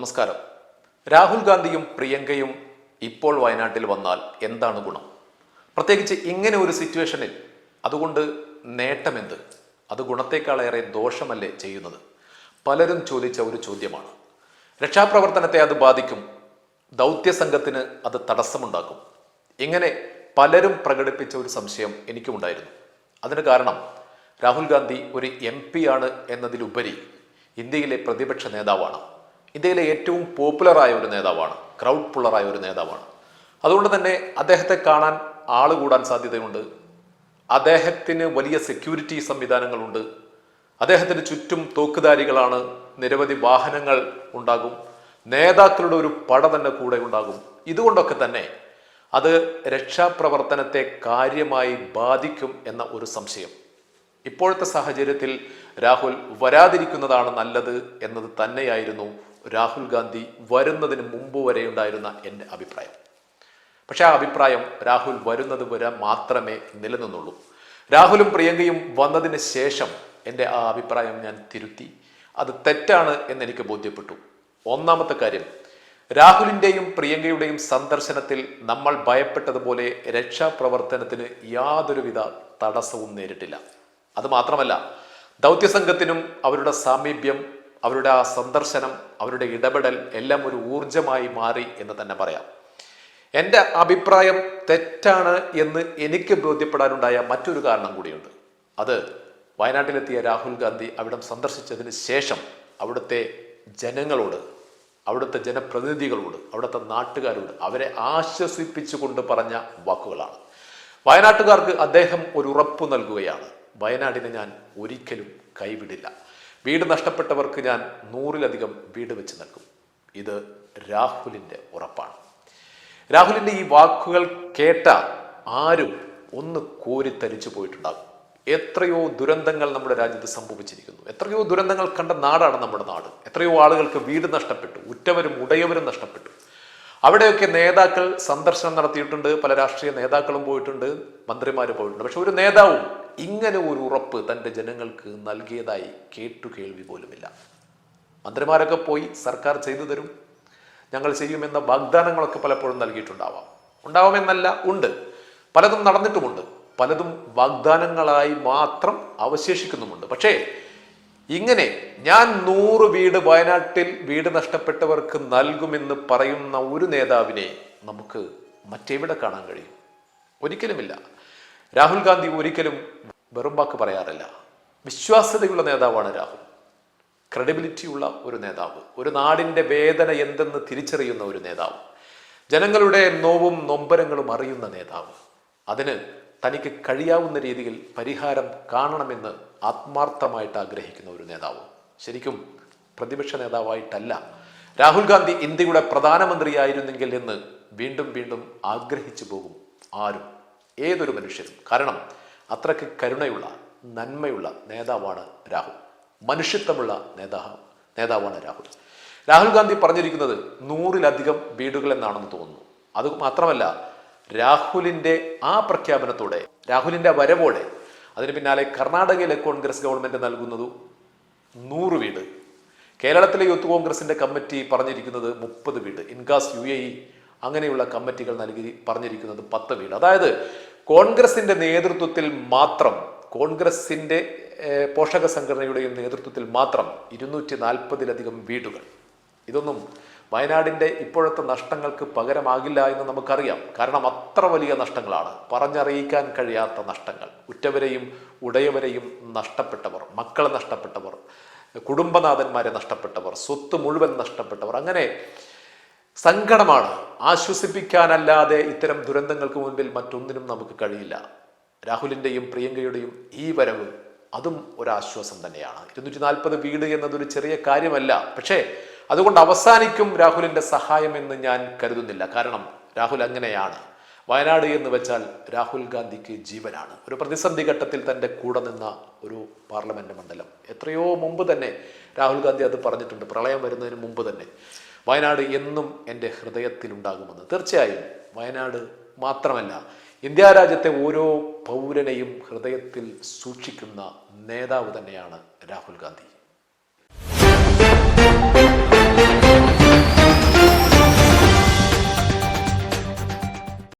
നമസ്കാരം. രാഹുൽ ഗാന്ധിയും പ്രിയങ്കയും ഇപ്പോൾ വയനാട്ടിൽ വന്നാൽ എന്താണ് ഗുണം? പ്രത്യേകിച്ച് ഇങ്ങനെ ഒരു സിറ്റുവേഷനിൽ അതുകൊണ്ട് നേട്ടമെന്ത്? അത് ഗുണത്തെക്കാളേറെ ദോഷമല്ലേ ചെയ്യുന്നത്? പലരും ചോദിച്ച ഒരു ചോദ്യമാണ്. രക്ഷാപ്രവർത്തനത്തെ അത് ബാധിക്കും, ദൗത്യസംഘത്തിന് അത് തടസ്സമുണ്ടാക്കും. ഇങ്ങനെ പലരും പ്രകടിപ്പിച്ച ഒരു സംശയം എനിക്കുമുണ്ടായിരുന്നു. അതിന് കാരണം രാഹുൽ ഗാന്ധി ഒരു MP ആണ് എന്നതിലുപരി ഇന്ത്യയിലെ പ്രതിപക്ഷ നേതാവാണ്. ഇന്ത്യയിലെ ഏറ്റവും പോപ്പുലറായ ഒരു നേതാവാണ്, ക്രൗഡ് പുള്ളറായ ഒരു നേതാവാണ്. അതുകൊണ്ട് തന്നെ അദ്ദേഹത്തെ കാണാൻ ആള് കൂടാൻ സാധ്യതയുണ്ട്. അദ്ദേഹത്തിന് വലിയ സെക്യൂരിറ്റി സംവിധാനങ്ങളുണ്ട്. അദ്ദേഹത്തിന് ചുറ്റും തോക്കുധാരികളാണ്, നിരവധി വാഹനങ്ങൾ ഉണ്ടാകും, നേതാക്കളുടെ ഒരു പട തന്നെ കൂടെ ഉണ്ടാകും. ഇതുകൊണ്ടൊക്കെ തന്നെ അത് രക്ഷാപ്രവർത്തനത്തെ കാര്യമായി ബാധിക്കും എന്ന ഒരു സംശയം. ഇപ്പോഴത്തെ സാഹചര്യത്തിൽ രാഹുൽ വരാതിരിക്കുന്നതാണ് നല്ലത് എന്നത് തന്നെയായിരുന്നു രാഹുൽ ഗാന്ധി വരുന്നതിന് മുമ്പ് വരെ ഉണ്ടായിരുന്ന എൻ്റെ അഭിപ്രായം. പക്ഷെ ആ അഭിപ്രായം രാഹുൽ വരുന്നത് വരെ മാത്രമേ നിലനിന്നുള്ളൂ. രാഹുലും പ്രിയങ്കയും വന്നതിന് ശേഷം എൻ്റെ ആ അഭിപ്രായം ഞാൻ തിരുത്തി. അത് തെറ്റാണ് എന്നെനിക്ക് ബോധ്യപ്പെട്ടു. ഒന്നാമത്തെ കാര്യം, രാഹുലിൻ്റെയും പ്രിയങ്കയുടെയും സന്ദർശനത്തിൽ നമ്മൾ ഭയപ്പെട്ടതുപോലെ രക്ഷാപ്രവർത്തനത്തിന് യാതൊരുവിധ തടസ്സവും നേരിട്ടില്ല. അത് മാത്രമല്ല, ദൗത്യസംഘത്തിനും അവരുടെ സാമീപ്യം, അവരുടെ ആ സന്ദർശനം, അവരുടെ ഇടപെടൽ എല്ലാം ഒരു ഊർജമായി മാറി എന്ന് തന്നെ പറയാം. എൻ്റെ അഭിപ്രായം തെറ്റാണ് എന്ന് എനിക്ക് ബോധ്യപ്പെടാനുണ്ടായ മറ്റൊരു കാരണം കൂടിയുണ്ട്. അത് വയനാട്ടിലെത്തിയ രാഹുൽ ഗാന്ധി അവിടം സന്ദർശിച്ചതിന് ശേഷം അവിടുത്തെ ജനങ്ങളോട്, അവിടുത്തെ ജനപ്രതിനിധികളോട്, അവിടുത്തെ നാട്ടുകാരോട് അവരെ ആശ്വസിപ്പിച്ചുകൊണ്ട് പറഞ്ഞ വാക്കുകളാണ്. വയനാട്ടുകാർക്ക് അദ്ദേഹം ഒരു ഉറപ്പ് നൽകുകയാണ്: വയനാടിനെ ഞാൻ ഒരിക്കലും കൈവിടില്ല. വീട് നഷ്ടപ്പെട്ടവർക്ക് ഞാൻ 100-ലധികം വീട് വെച്ച് നൽകും. ഇത് രാഹുലിൻ്റെ ഉറപ്പാണ്. രാഹുലിൻ്റെ ഈ വാക്കുകൾ കേട്ട ആരും ഒന്ന് കോരിത്തരിച്ചു പോയിട്ടുണ്ടാകും. എത്രയോ ദുരന്തങ്ങൾ നമ്മുടെ രാജ്യത്ത് സംഭവിച്ചിരിക്കുന്നു. എത്രയോ ദുരന്തങ്ങൾ കണ്ട നാടാണ് നമ്മുടെ നാട്. എത്രയോ ആളുകൾക്ക് വീട് നഷ്ടപ്പെട്ടു, ഉറ്റവരും ഉടയവരും നഷ്ടപ്പെട്ടു. അവിടെയൊക്കെ നേതാക്കൾ സന്ദർശനം നടത്തിയിട്ടുണ്ട്, പല രാഷ്ട്രീയ നേതാക്കളും പോയിട്ടുണ്ട്, മന്ത്രിമാർ പോയിട്ടുണ്ട്. പക്ഷെ ഒരു നേതാവും ഇങ്ങനെ ഒരു ഉറപ്പ് തൻ്റെ ജനങ്ങൾക്ക് നൽകിയതായി കേട്ടുകേൾവി പോലുമില്ല. മന്ത്രിമാരൊക്കെ പോയി സർക്കാർ ചെയ്തു തരും, ഞങ്ങൾ ചെയ്യുമെന്ന വാഗ്ദാനങ്ങളൊക്കെ പലപ്പോഴും ഉണ്ടാവാമെന്നല്ല, ഉണ്ട്, പലതും നടന്നിട്ടുമുണ്ട്, പലതും വാഗ്ദാനങ്ങളായി മാത്രം അവശേഷിക്കുന്നുമുണ്ട്. പക്ഷേ ഇങ്ങനെ ഞാൻ 100 വീട് വയനാട്ടിൽ വീട് നഷ്ടപ്പെട്ടവർക്ക് നൽകുമെന്ന് പറയുന്ന ഒരു നേതാവിനെ നമുക്ക് മറ്റെവിടെ കാണാൻ കഴിയും? ഒരിക്കലുമില്ല. രാഹുൽ ഗാന്ധി ഒരിക്കലും വെറും വാക്ക് പറയാറില്ല. വിശ്വാസ്യതയുള്ള നേതാവാണ് രാഹുൽ. ക്രെഡിബിലിറ്റി ഉള്ള ഒരു നേതാവ്, ഒരു നാടിൻ്റെ വേദന എന്തെന്ന് തിരിച്ചറിയുന്ന ഒരു നേതാവ്, ജനങ്ങളുടെ നോവും നൊമ്പരങ്ങളും അറിയുന്ന നേതാവ്, അതിന് തനിക്ക് കഴിയാവുന്ന രീതിയിൽ പരിഹാരം കാണണമെന്ന് ആത്മാർത്ഥമായിട്ട് ആഗ്രഹിക്കുന്ന ഒരു നേതാവ്. ശരിക്കും പ്രതിപക്ഷ നേതാവായിട്ടല്ല, രാഹുൽ ഗാന്ധി ഇന്ത്യയുടെ പ്രധാനമന്ത്രിയായിരുന്നെങ്കിൽ എന്ന് വീണ്ടും വീണ്ടും ആഗ്രഹിച്ചു പോകും ആരും, ഏതൊരു മനുഷ്യരും. കാരണം അത്രയ്ക്ക് കരുണയുള്ള, നന്മയുള്ള നേതാവാണ് രാഹുൽ. മനുഷ്യത്വമുള്ള നേതാവാണ് രാഹുൽ. രാഹുൽ ഗാന്ധി പറഞ്ഞിരിക്കുന്നത് 100-ലധികം വീടുകൾ എന്നാണെന്ന് തോന്നുന്നു. അത് മാത്രമല്ല, രാഹുലിൻ്റെ ആ പ്രഖ്യാപനത്തോടെ, രാഹുലിൻ്റെ വരവോടെ അതിന് പിന്നാലെ കർണാടകയിലെ കോൺഗ്രസ് ഗവൺമെന്റ് നൽകുന്നത് 100 വീട്. കേരളത്തിലെ യൂത്ത് കോൺഗ്രസിന്റെ കമ്മിറ്റി പറഞ്ഞിരിക്കുന്നത് 30 വീട്. ഇൻകാസ് UAE അങ്ങനെയുള്ള കമ്മിറ്റികൾ നൽകി പറഞ്ഞിരിക്കുന്നത് 10 വീട്. അതായത് കോൺഗ്രസിന്റെ നേതൃത്വത്തിൽ മാത്രം, കോൺഗ്രസിന്റെ പോഷക സംഘടനയുടെയും നേതൃത്വത്തിൽ മാത്രം 240-ലധികം വീടുകൾ. ഇതൊന്നും വയനാടിൻ്റെ ഇപ്പോഴത്തെ നഷ്ടങ്ങൾക്ക് പകരമാകില്ല എന്ന് നമുക്കറിയാം. കാരണം അത്ര വലിയ നഷ്ടങ്ങളാണ്, പറഞ്ഞറിയിക്കാൻ കഴിയാത്ത നഷ്ടങ്ങൾ. ഉറ്റവരെയും ഉടയവരെയും നഷ്ടപ്പെട്ടവർ, മക്കളെ നഷ്ടപ്പെട്ടവർ, കുടുംബനാഥന്മാരെ നഷ്ടപ്പെട്ടവർ, സ്വത്ത് മുഴുവൻ നഷ്ടപ്പെട്ടവർ. അങ്ങനെ സങ്കടമാണ്. ആശ്വസിപ്പിക്കാനല്ലാതെ ഇത്തരം ദുരന്തങ്ങൾക്ക് മുൻപിൽ മറ്റൊന്നിനും നമുക്ക് കഴിയില്ല. രാഹുലിൻ്റെയും പ്രിയങ്കയുടെയും ഈ വരവ് അതും ഒരാശ്വാസം തന്നെയാണ്. 240 വീട് എന്നതൊരു ചെറിയ കാര്യമല്ല. പക്ഷേ അതുകൊണ്ട് അവസാനിക്കും രാഹുലിൻ്റെ സഹായം എന്ന് ഞാൻ കരുതുന്നില്ല. കാരണം രാഹുൽ അങ്ങനെയാണ്. വയനാട് എന്ന് വെച്ചാൽ രാഹുൽ ഗാന്ധിക്ക് ജീവനാണ്. ഒരു പ്രതിസന്ധി ഘട്ടത്തിൽ തൻ്റെ കൂടെ നിന്ന ഒരു പാർലമെന്റ് മണ്ഡലം. എത്രയോ മുമ്പ് തന്നെ രാഹുൽ ഗാന്ധി അത് പറഞ്ഞിട്ടുണ്ട്, പ്രളയം വരുന്നതിന് മുമ്പ് തന്നെ. വയനാട് എന്നും എൻ്റെ ഹൃദയത്തിലുണ്ടാകുമെന്ന്. തീർച്ചയായും വയനാട് മാത്രമല്ല, ഇന്ത്യ രാജ്യത്തെ ഓരോ പൗരനെയും ഹൃദയത്തിൽ സൂക്ഷിക്കുന്ന നേതാവ് തന്നെയാണ് രാഹുൽ ഗാന്ധി.